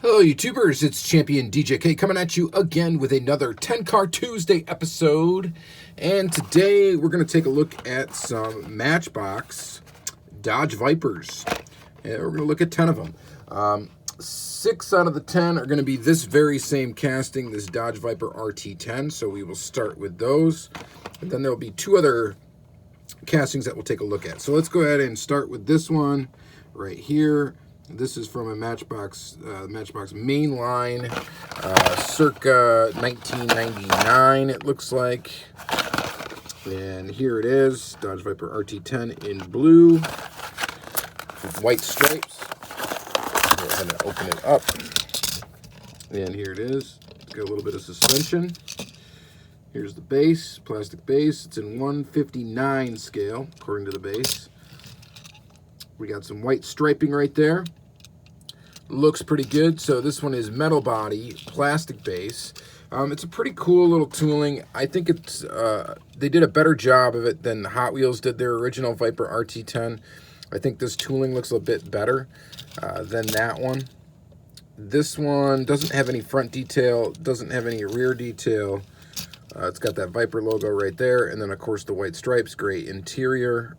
Hello YouTubers, it's Championdjk coming at you again with another 10 Car Tuesday episode. And today we're going to take a look at some Matchbox Dodge Vipers. And we're going to look at 10 of them. 6 out of the 10 are going to be this very same casting, this Dodge Viper RT10. So we will start with those. And then there will be 2 other castings that we'll take a look at. So let's go ahead and start with this one right here. This is from a Matchbox main line, circa 1999, it looks like. And here it is, Dodge Viper RT10 in blue with white stripes. Go ahead and open it up. And here it is. It's got a little bit of suspension. Here's the base, plastic base. It's in 159 scale, according to the base. We got some white striping right there. Looks pretty good. So this one is metal body, plastic base. It's a pretty cool little tooling. I think it's they did a better job of it than Hot Wheels did their original Viper RT10. I think this tooling looks a bit better than that one. This one doesn't have any front detail, doesn't have any rear detail. It's got that Viper logo right there, and then of course the white stripes, gray interior.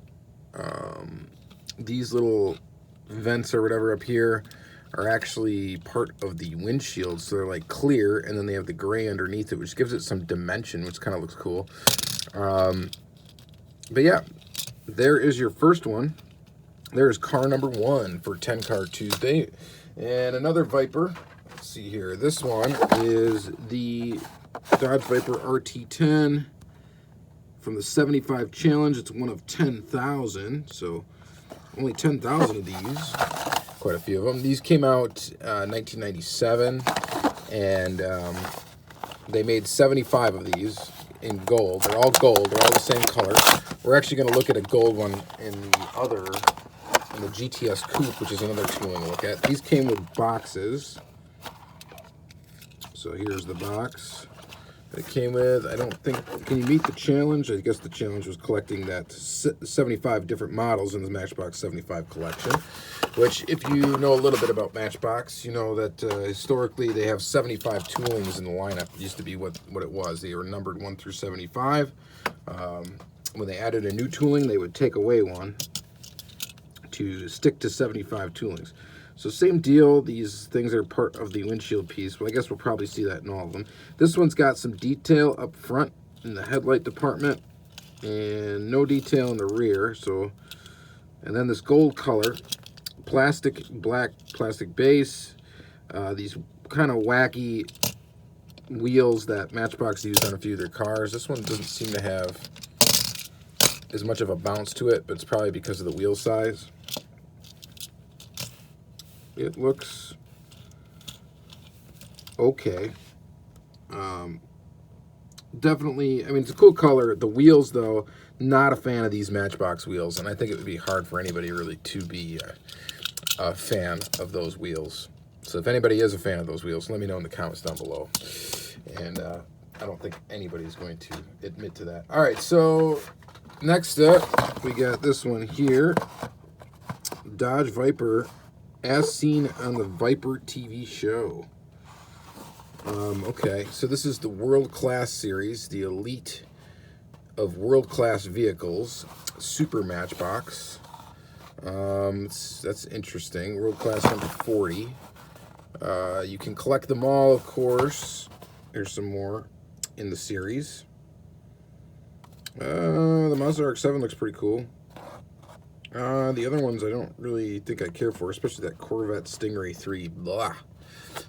These little vents or whatever up here are actually part of the windshield, so they're like clear, and then they have the gray underneath it, which gives it some dimension, which kind of looks cool. But yeah, there is your first one. There's car number 1 for 10 Car Tuesday. And another Viper, let's see here, this one is the Dodge Viper RT10 from the 75 challenge. It's one of 10,000, so only 10,000 of these, quite a few of them. These came out 1997, and they made 75 of these in gold. They're all gold. They're all the same color. We're actually going to look at a gold one in the GTS Coupe, which is another tooling to look at. These came with boxes. So here's the box that it came with. I don't think, can you meet the challenge? I guess the challenge was collecting that 75 different models in the Matchbox 75 collection, which if you know a little bit about Matchbox, you know that historically they have 75 toolings in the lineup. It used to be what it was. They were numbered 1 through 75. When they added a new tooling, they would take away one to stick to 75 toolings. So same deal, these things are part of the windshield piece. Well, I guess we'll probably see that in all of them. This one's got some detail up front in the headlight department and no detail in the rear. So, and then this gold color, black plastic base, these kind of wacky wheels that Matchbox used on a few of their cars. This one doesn't seem to have as much of a bounce to it, but it's probably because of the wheel size. It looks okay. Definitely, I mean, it's a cool color. The wheels, though, not a fan of these Matchbox wheels, and I think it would be hard for anybody really to be a fan of those wheels. So if anybody is a fan of those wheels, let me know in the comments down below. And I don't think anybody's going to admit to that. All right, so next up, we got this one here. Dodge Viper, as seen on the Viper TV show. Okay, so this is the World Class Series, the elite of world class vehicles, Super Matchbox. That's interesting. World Class number 40. You can collect them all, of course. There's some more in the series. The Mazda RX-7 looks pretty cool. The other ones I don't really think I care for, especially that Corvette Stingray 3. Blah.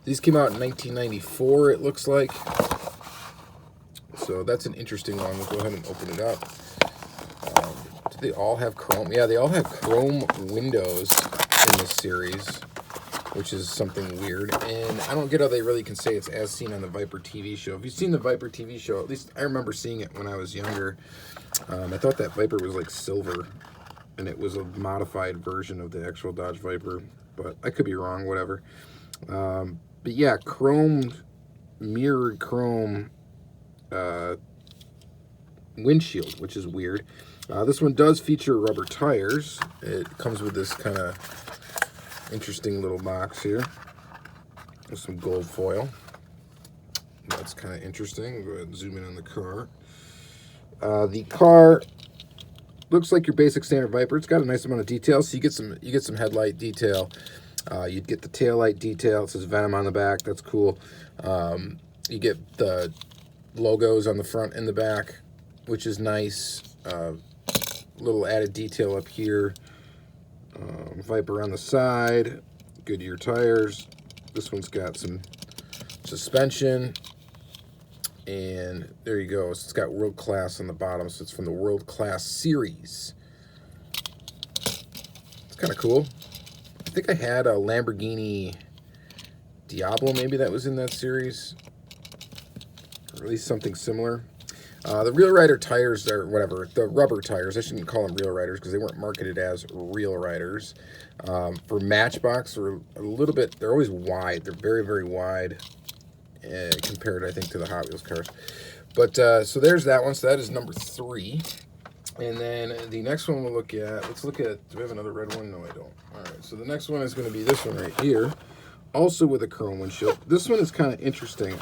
These came out in 1994, it looks like. So that's an interesting one. We'll go ahead and open it up. Do they all have chrome? Yeah, they all have chrome windows in this series, which is something weird. And I don't get how they really can say it's as seen on the Viper TV show. If you've seen the Viper TV show, at least I remember seeing it when I was younger. I thought that Viper was like silver, and it was a modified version of the actual Dodge Viper, but I could be wrong, whatever. But yeah, mirrored chrome windshield, which is weird. This one does feature rubber tires. It comes with this kind of interesting little box here. with some gold foil. That's kind of interesting. Go ahead and zoom in on the car. The car looks like your basic standard Viper. It's got a nice amount of detail. So you get some headlight detail. You'd get the tail light detail. It says Venom on the back. That's cool. You get the logos on the front and the back, which is nice. Little added detail up here. Viper on the side. Goodyear tires. This one's got some suspension. And there you go. So it's got World Class on the bottom. So it's from the World Class series. It's kind of cool. I think I had a Lamborghini Diablo, maybe that was in that series. Or at least something similar. The Real Rider tires, or whatever, the rubber tires, I shouldn't call them Real Riders because they weren't marketed as Real Riders. For Matchbox, they're a little bit, they're always wide. They're very, very wide compared, I think, to the Hot Wheels cars. But, so there's that one. So that is number 3. And then the next one we'll look at, let's look at, do we have another red one? No, I don't. All right, so the next one is going to be this one right here. Also with a chrome windshield. This one is kind of interesting.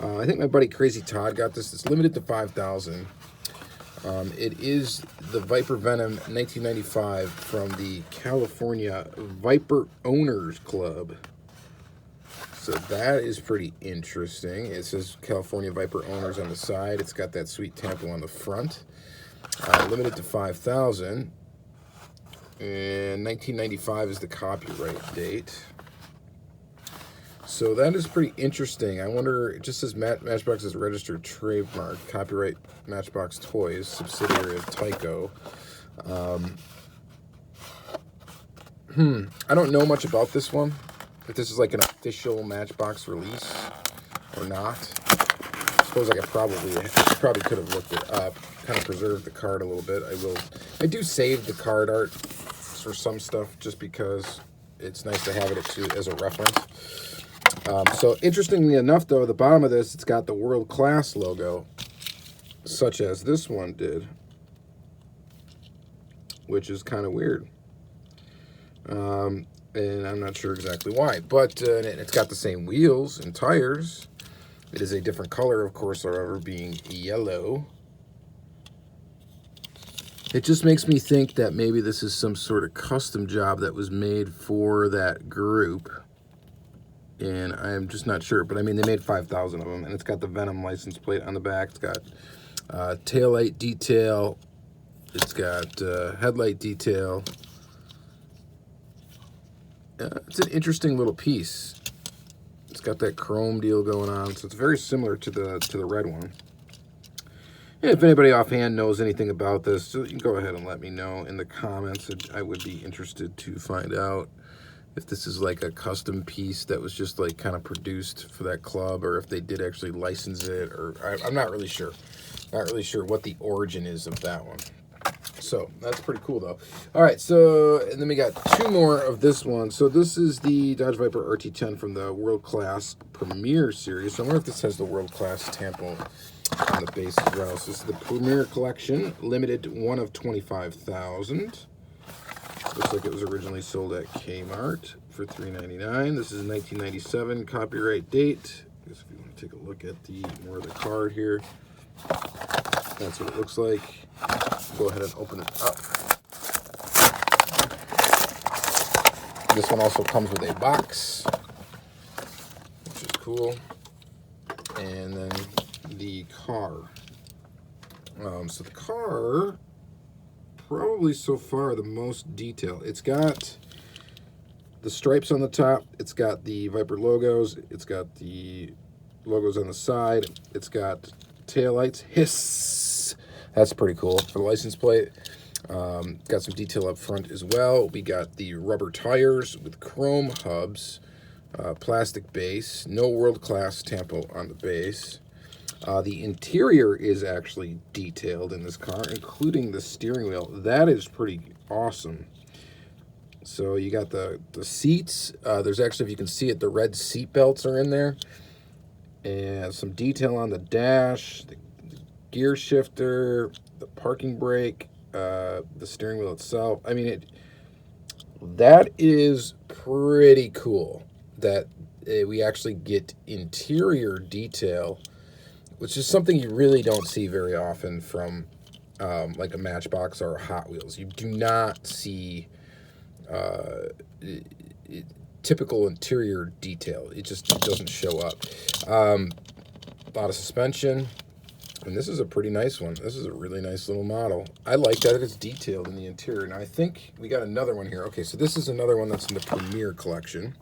I think my buddy Crazy Todd got this. It's limited to 5,000. It is the Viper Venom 1995 from the California Viper Owners Club. So that is pretty interesting. It says California Viper Owners on the side. It's got that sweet tampo on the front. Limited to 5,000. And 1995 is the copyright date. So that is pretty interesting. I wonder, it just says Matchbox is registered trademark, copyright Matchbox Toys, subsidiary of Tyco. I don't know much about this one. If this is like an official Matchbox release or not. I suppose I probably could have looked it up, kind of preserved the card a little bit. I do save the card art for some stuff just because it's nice to have it as a reference. So interestingly enough, though, the bottom of this, it's got the World Class logo, such as this one did, which is kind of weird. And I'm not sure exactly why, but it's got the same wheels and tires. It is a different color, of course, however, being yellow. It just makes me think that maybe this is some sort of custom job that was made for that group. And I'm just not sure, but I mean, they made 5,000 of them, and it's got the Venom license plate on the back. It's got taillight detail. It's got headlight detail. It's an interesting little piece. It's got that chrome deal going on, so it's very similar to the red one. And if anybody offhand knows anything about this, so you can go ahead and let me know in the comments. I would be interested to find out if this is like a custom piece that was just like kind of produced for that club, or if they did actually license it, or I'm not really sure. Not really sure what the origin is of that one. So that's pretty cool though. All right, so and then we got 2 more of this one. So this is the Dodge Viper RT10 from the World Class Premier series. So I wonder if this has the World Class tampo on the base as well. So this is the Premier Collection, limited 1 of 25,000. Looks like it was originally sold at Kmart for $3.99. This is a 1997 copyright date. I guess if you want to take a look at more of the card here, that's what it looks like. Go ahead and open it up. This one also comes with a box, which is cool. And then the car. So the car, probably so far the most detail. It's got the stripes on the top. It's got the Viper logos. It's got the logos on the side. It's got taillights. Hiss! That's pretty cool for the license plate. Got some detail up front as well. We got the rubber tires with chrome hubs, plastic base, no World Class tampo on the base. The interior is actually detailed in this car, including the steering wheel. That is pretty awesome. So you got the seats. There's actually, if you can see it, the red seat belts are in there. And some detail on the dash, the gear shifter, the parking brake, the steering wheel itself. I mean, that is pretty cool. That we actually get interior detail, which is something you really don't see very often from like a Matchbox or a Hot Wheels. You do not see typical interior detail. It just doesn't show up. A lot of suspension. And this is a pretty nice one. This is a really nice little model. I like that it's detailed in the interior. Now, I think we got another one here. Okay, so this is another one that's in the Premier collection.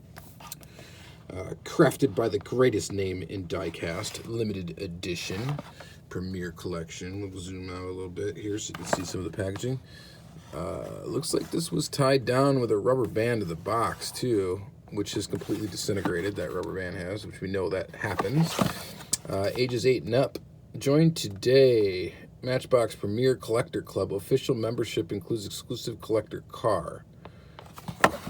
Crafted by the greatest name in Diecast. Limited edition. Premier collection. We'll zoom out a little bit here so you can see some of the packaging. Looks like this was tied down with a rubber band to the box, too, which is completely disintegrated. That rubber band has, which we know that happens. Ages 8 and up. Join today. Matchbox Premier Collector Club. Official membership includes exclusive collector car.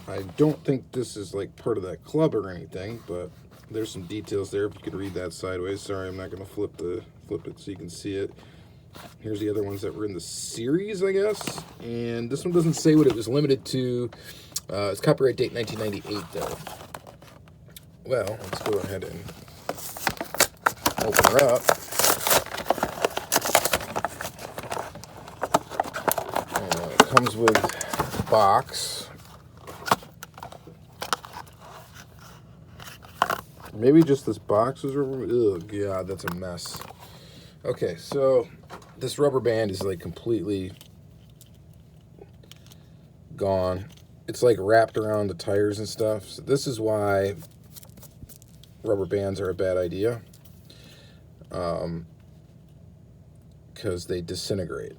I don't think this is like part of that club or anything, but there's some details there if you could read that sideways. Sorry, I'm not going to flip it so you can see it. Here's the other ones that were in the series, I guess. And this one doesn't say what it was limited to. It's copyright date 1998, though. Well, let's go ahead and open her up. Comes with a box. Maybe just this box was rubber. Oh god, that's a mess. Okay, so this rubber band is like completely gone. It's like wrapped around the tires and stuff. So this is why rubber bands are a bad idea. Because they disintegrate.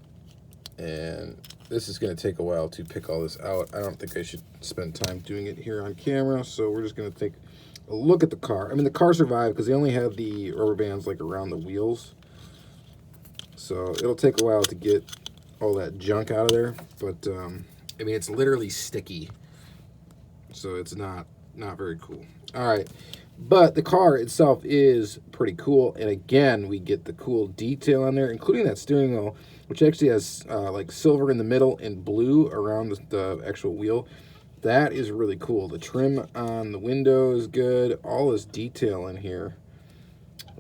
And this is going to take a while to pick all this out. I don't think I should spend time doing it here on camera, so we're just going to take a look at the car. I mean, the car survived because they only have the rubber bands like around the wheels. So it'll take a while to get all that junk out of there, but I mean, it's literally sticky. So it's not very cool. All right. But the car itself is pretty cool. And again, we get the cool detail on there, including that steering wheel, which actually has like silver in the middle and blue around the actual wheel. That is really cool. The trim on the window is good. All this detail in here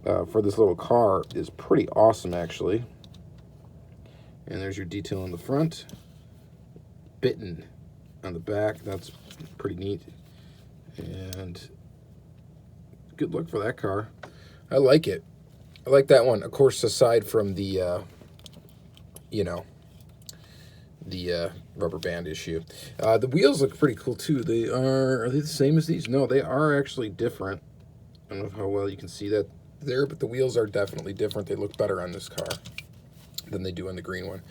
for this little car is pretty awesome, actually. And there's your detail on the front. Bitten on the back. That's pretty neat. And good look for that car. I like it. I like that one. Of course, aside from the, the rubber band issue. The wheels look pretty cool, too. Are they the same as these? No, they are actually different. I don't know how well you can see that there, but the wheels are definitely different. They look better on this car than they do on the green one.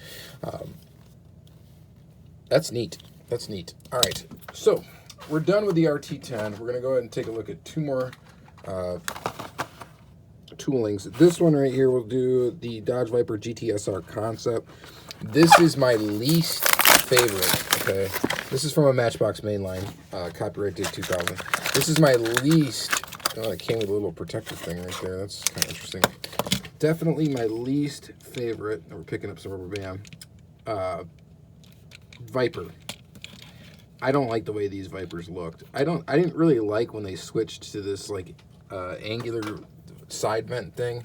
That's neat. That's neat. All right, so we're done with the RT10. We're going to go ahead and take a look at two more toolings. This one right here, we'll do the Dodge Viper GTSR concept. This is my least favorite, okay? This is from a Matchbox mainline, copyright date 2000. This is my least, oh, it came with a little protective thing right there. That's kind of interesting. Definitely my least favorite, we're picking up some rubber band, Viper. I don't like the way these Vipers looked. I didn't really like when they switched to this like angular side vent thing.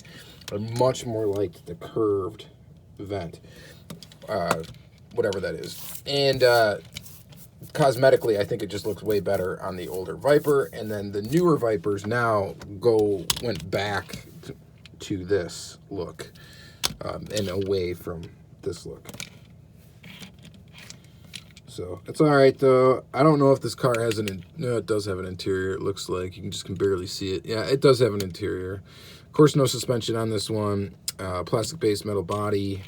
I much more liked the curved vent, whatever that is. And cosmetically, I think it just looks way better on the older Viper. And then the newer Vipers now went back to this look and away from this look. So it's all right, though. I don't know if this car has no, it does have an interior. It looks like you can barely see it. Yeah, it does have an interior. Of course, no suspension on this one. Plastic-based metal body.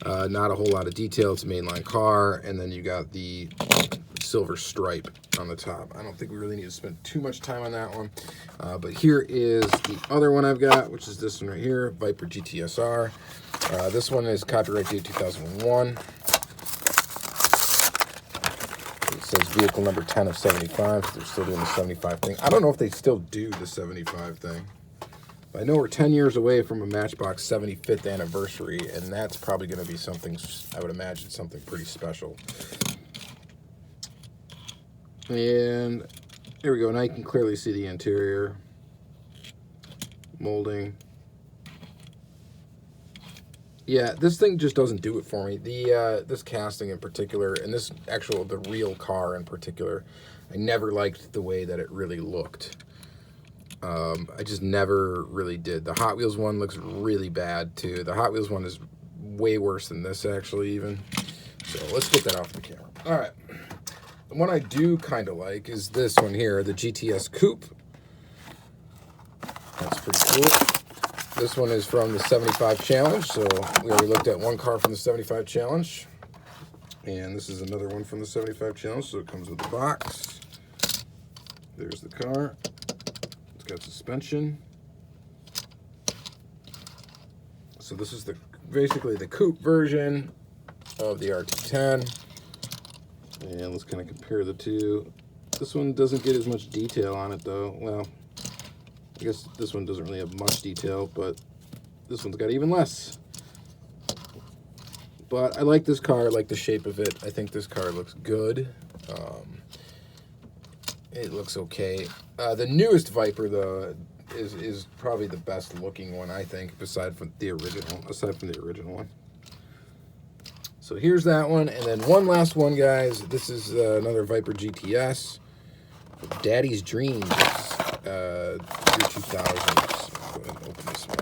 Not a whole lot of detail. It's a mainline car, and then you got the silver stripe on the top. I don't think we really need to spend too much time on that one. But here is the other one I've got, which is this one right here, Viper GTSR. This one is copyright date 2001. It says vehicle number 10 of 75. They're still doing the 75 thing. I don't know if they still do the 75 thing. But I know we're 10 years away from a Matchbox 75th anniversary, and that's probably going to be something, I would imagine, something pretty special. And Here we go. Now you can clearly see the interior molding. Yeah, this thing just doesn't do it for me. This casting in particular, and the real car in particular, I never liked the way that it really looked. I just never really did. The Hot Wheels one looks really bad too. The Hot Wheels one is way worse than this actually even. So let's get that off the camera. All right. The one I do kind of like is this one here, the GTS Coupe. That's pretty cool. This one is from the 75 Challenge, so we already looked at one car from the 75 Challenge. And this is another one from the 75 Challenge, so it comes with the box. There's the car. It's got suspension. So this is basically the coupe version of the RT10. And let's kind of compare the two. This one doesn't get as much detail on it though. Well, I guess this one doesn't really have much detail, but this one's got even less. But I like this car. I like the shape of it. I think this car looks good. It looks okay. The newest Viper, though, is probably the best looking one, I think, aside from the original one. So here's that one, and then one last one, guys. This is another Viper GTS, Daddy's Dreams, year 2000. Let's go ahead and open this one.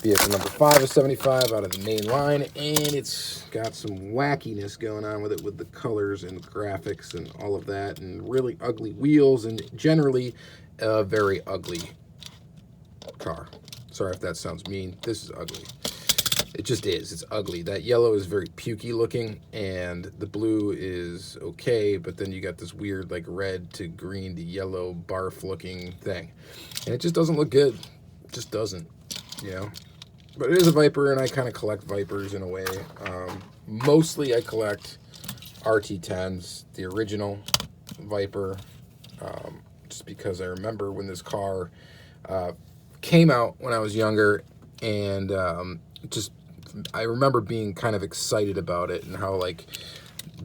Vehicle number 5 of 75 out of the main line, and it's got some wackiness going on with it, with the colors and graphics and all of that, and really ugly wheels, and generally a very ugly car. Sorry if that sounds mean. This is ugly. It just is. It's ugly. That yellow is very pukey looking, and the blue is okay, but then you got this weird like red to green to yellow barf looking thing, and it just doesn't look good. It just doesn't, you know. But it is a Viper, and I kind of collect Vipers in a way. Mostly I collect RT10s, the original Viper, just because I remember when this car came out when I was younger, and I remember being kind of excited about it, and how like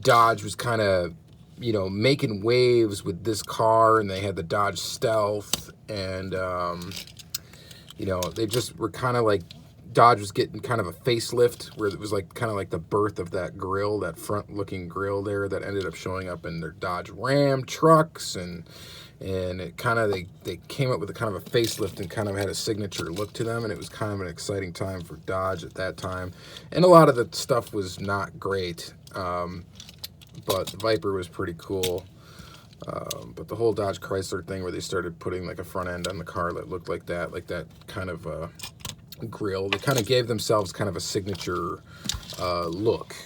Dodge was kind of, you know, making waves with this car, and they had the Dodge Stealth, and you know, they just were kind of like, Dodge was getting kind of a facelift, where it was like kind of like the birth of that grill, that front looking grill there that ended up showing up in their Dodge Ram trucks, and it kind of, they came up with a kind of a facelift and kind of had a signature look to them, and it was kind of an exciting time for Dodge at that time. And a lot of the stuff was not great, but the Viper was pretty cool. But the whole Dodge Chrysler thing, where they started putting like a front end on the car that looked like that kind of grill, they kind of gave themselves kind of a signature look,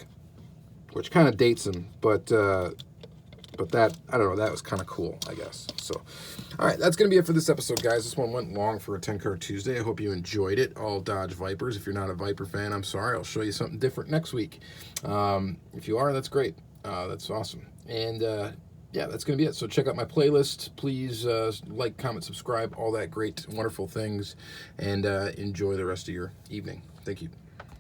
which kind of dates them, but that, I don't know, that was kind of cool, I guess. So, all right, that's going to be it for this episode, guys. This one went long for a 10-car Tuesday. I hope you enjoyed it. All Dodge Vipers. If you're not a Viper fan, I'm sorry. I'll show you something different next week. If you are, that's great. That's awesome. And yeah, that's going to be it. So check out my playlist. Please like, comment, subscribe, all that great, wonderful things, and enjoy the rest of your evening. Thank you.